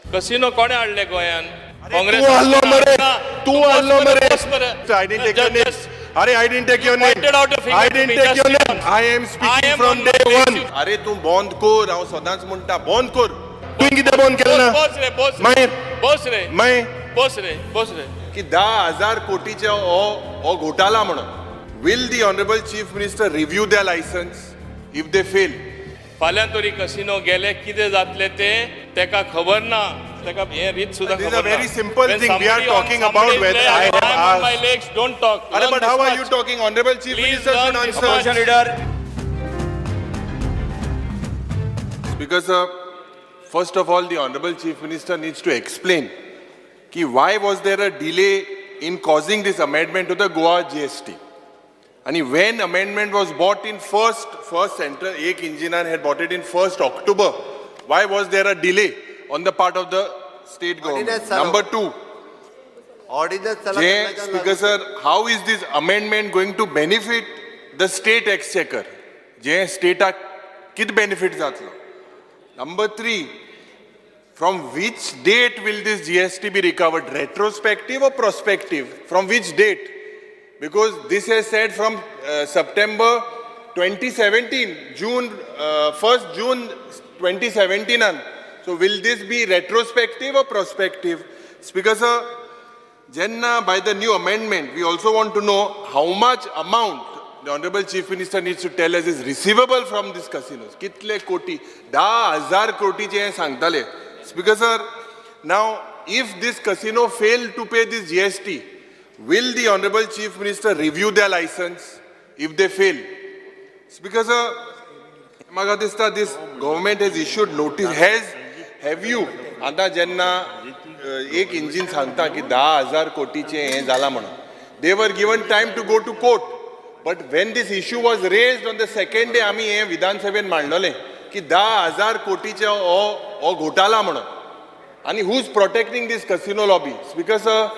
Casino कोणे हाडले गोंयान? काँग्रेस तू हल्लो मरे तू हल्लो मरे I didn't take your name. अरे I didn't take your name. I didn't take your name. I am speaking from day one. अरे तू बंद कर हांव सदांच म्हणटा बंद कर. तू कितें बंद केलें ना? बोस रे बोस रे बोस रे की 10,000 कोटीचे हो घोटाला म्हणून. Will the honorable chief minister review their license if they fail? फाल्यां तरी कसिनो गेले कितें जातले ते तेका खबर ना. तेका हे रीत सुद्धा This is खबर a very ना. simple When thing we are somebody talking on about somebody's whether leg, I have I'm on my asked. legs, don't talk. अरे but Learn how this are you much. talking? Honorable chief Please minister should learn this answer. much. leader. Because first of all, the honorable chief minister needs to explain कि why was there a delay in causing this amendment to the Goa GST. And when amendment was brought in first center, एक engineer had brought it in 1st October. Why was there a delay on the part of the state government? Number two, Speaker sir, how is this amendment going to benefit the state exchequer? State kit benefit जातलो? Number three, from which date will this GST be recovered? Retrospective or prospective? From which date? Because this has said from September 2017, first June 2017. So will this be retrospective or prospective? Speaker sir, Jenna, by the new amendment, we also want to know how much amount the Honorable Chief Minister needs to tell us is receivable from these casinos. Kitle koti? 10,000 koti che sangtale. Speaker sir, now if this casino failed to pay this GST, will the Honorable Chief Minister review their license if they fail? Speaker sir, Magadista, this government has issued notice. Have you? Anta Jenna एक engine सांगता की 10,000 कोटीचे हे जाला म्हणून. They were given time to go to court. But when this issue was raised on the second day, आम्ही हे विधानसभेत मांडले की 10,000 कोटीचे हो घोटाला म्हणून. आणि who's protecting this casino lobby? Speaker sir,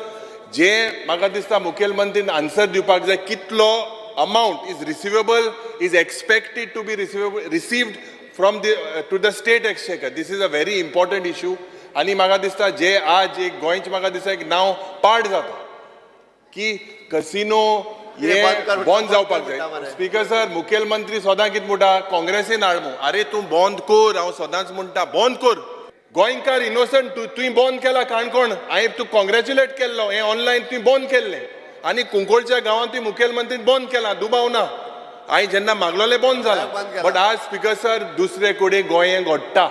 जे म्हाका दिसता मुखेलमंत्रीन आन्सर दिवपाक जाय कितलो amount is receivable, is expected to be received from to the state exchequer. This is a very important issue. आणि म्हाका दिसता जे आज एक गोंयचे म्हाका दिसता एक नांव पाड जाता की कसिनो हे बंद जावपाक जाय. स्पीकर सर, मुखेलमंत्री सदां कितें म्हणटा काँग्रेसीन हाडमू. अरे तूं बंद कर, हांव सदांच म्हणटा बंद कर. गोंयकार इनोसंट तुवें बंद केला काणकोण. हांवें तूं कॉंग्रॅच्युलेट केल्लो हें ऑनलायन तुवें बंद केल्लें. आनी कुंकोळच्या गांवांत तुवें मुखेलमंत्रीन बंद केलां दुबाव ना. हांवें जेन्ना मागलोलें बंद जालां. बट आज स्पीकर सर दुसरे कडेन गोंय घडटा.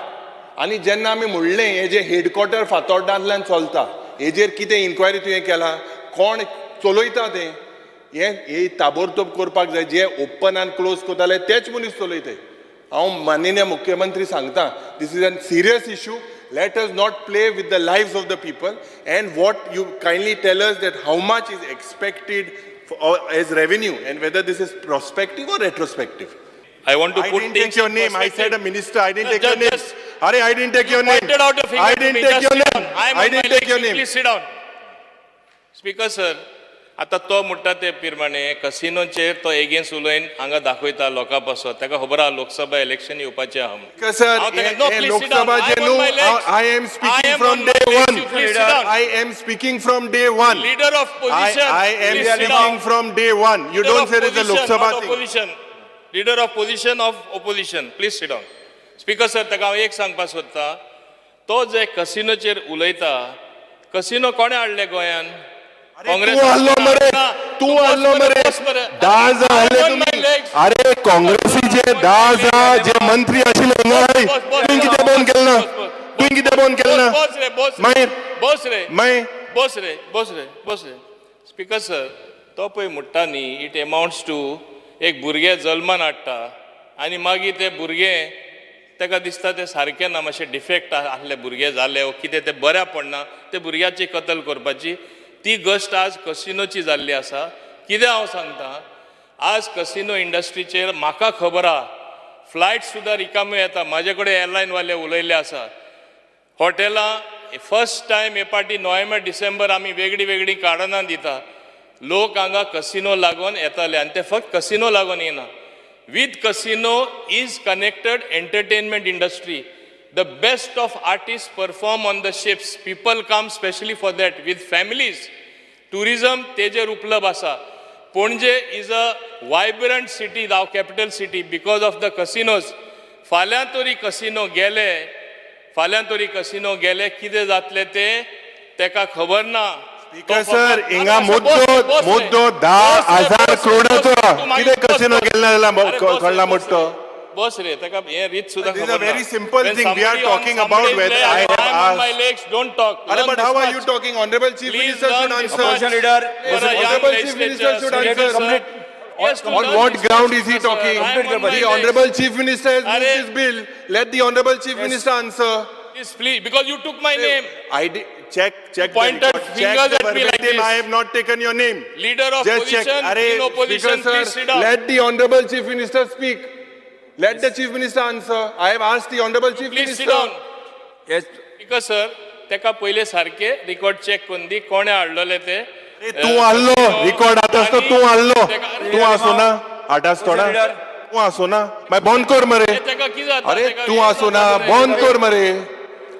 आणि जेन्ना आमी म्हणलें हे जे हेडक्वॉर्टर फातोर्डांतल्यान चलता हेजेर कितें इन्क्वायरी तुवें केला, कोण चलयता तें, हे ताबडतोब करपाक जाय. जे ओपन आनी क्लोज करताले तेच मनीस चलयताय. हांव माननीय मुख्यमंत्री सांगता, this is a serious issue. Let us not play with the lives of the people. And what you kindly tell us that how much is expected as revenue and whether this is prospective or retrospective. I want to put didn't things take your in name. I perspective. said a minister. I didn't take your name. Just- Arey, I didn't take your name. Pointed out a finger I to didn't me. take Just your sit name. down. I am I on my didn't take legs. your name. Please sit down. Speaker sir, आता तो म्हणटा ते प्रमाणे कसिनोचेर तो against उलयन हांगा दाखयता लोकां पासत. ताका खबर आहा लोकसभा इलेक्शन येवपाचें आहा म्हणून. Because sir, No, please sit down. Lok Sabha I am on Jenu, my legs. I am I speaking am from on my day legs. one. You please sit down. I am speaking from day one. Leader of position. I am please sit speaking down. from day one. You Leader don't of say there's a Lok position, Sabha not thing. opposition. Leader of position of opposition. Please sit down. Speaker sir, ताका हांव एक सांगपाक सोदता, तो जे कसिनोचेर उलयता, casino कोणे हाडले गोंयान? तू हल्लो मरे तू हल्लो मरे 10,000 हल्ले तुम्ही. अरे काँग्रेसीचे 10,000 जे मंत्री आशिल्ले तुवें कितें बंद केलें ना? तुवें कितें बंद केलें ना? बोस रे. स्पीकर सर, तो पळय म्हणटा न्ही, इट अमाउंट्स टू एक भुरगें जल्मान हाडटा आनी मागीर ते भुरगें ताका दिसता ते सारकें ना, मातशें डिफेक्ट आसले भुरगें जाले वो कितें तें बऱ्या पडना, ते भुरग्याची कत्ल करपाची ती गोश्ट आज कसिनोची जाल्ली आसा. कितें हांव सांगता, आज कसिनो इंडस्ट्रीचेर म्हाका खबर आहा फ्लायट सुद्दां रिकाम्यो येता. म्हाजे कडेन एअरलायनवाले उलयल्ले आसा. हॉटेलां फर्स्ट टायम हे पाटी नोव्हेंबर डिसेंबर आमी वेगळी वेगळी कार्डनां दिता. लोक हांगा कसिनो लागून येताले आनी ते फक्त कसिनो लागून येना. With casino is connected entertainment industry. The best of artists perform on the ships. People come specially for that with families. Tourism तेजेर उपलब्ध आसा. Pondje is a vibrant city, now capital city, because of the casinos. फाल्यां तरी casino गेले कितें जातले ते तेका खबर ना. स्पीकर सर हिंगा मुद्दो 10,000 करोडाचो कितें कसिनो गेले जाल्यार कळना मुट्टो. बस रे तेका हे रीत सुद्धा This is a very simple thing we are talking about whether I have on my asked. legs, don't talk. But how are you talking? Honorable Chief Please Minister should learn answer. Opposition leader. Honorable Chief Minister should answer. Yes, On what ground is he talking? The The Honorable Chief Minister has moved this bill. Let the Honorable Chief Minister answer. Please, because you took my name. I did check the Pointed record. fingers Check the at me like verbatim. this. I have not taken your name. Leader of Just check. opposition, Arey, in opposition, Speaker please sit sir, down. let the Honorable Chief Minister speak. Let the Chief Minister answer. I have asked the Honorable Chief Please sit Minister. down. Yes. Because sir, तेका पहिले सारखे record check करून दी कोणे हाडलेले ते. तू हाडलो record आतास तो तू हाडलो तू आसो ना आटास थोडा तू आसो ना मागीर बंद कर मरे तेका कितें जाता? अरे तेका तू आसो ना बंद कर मरे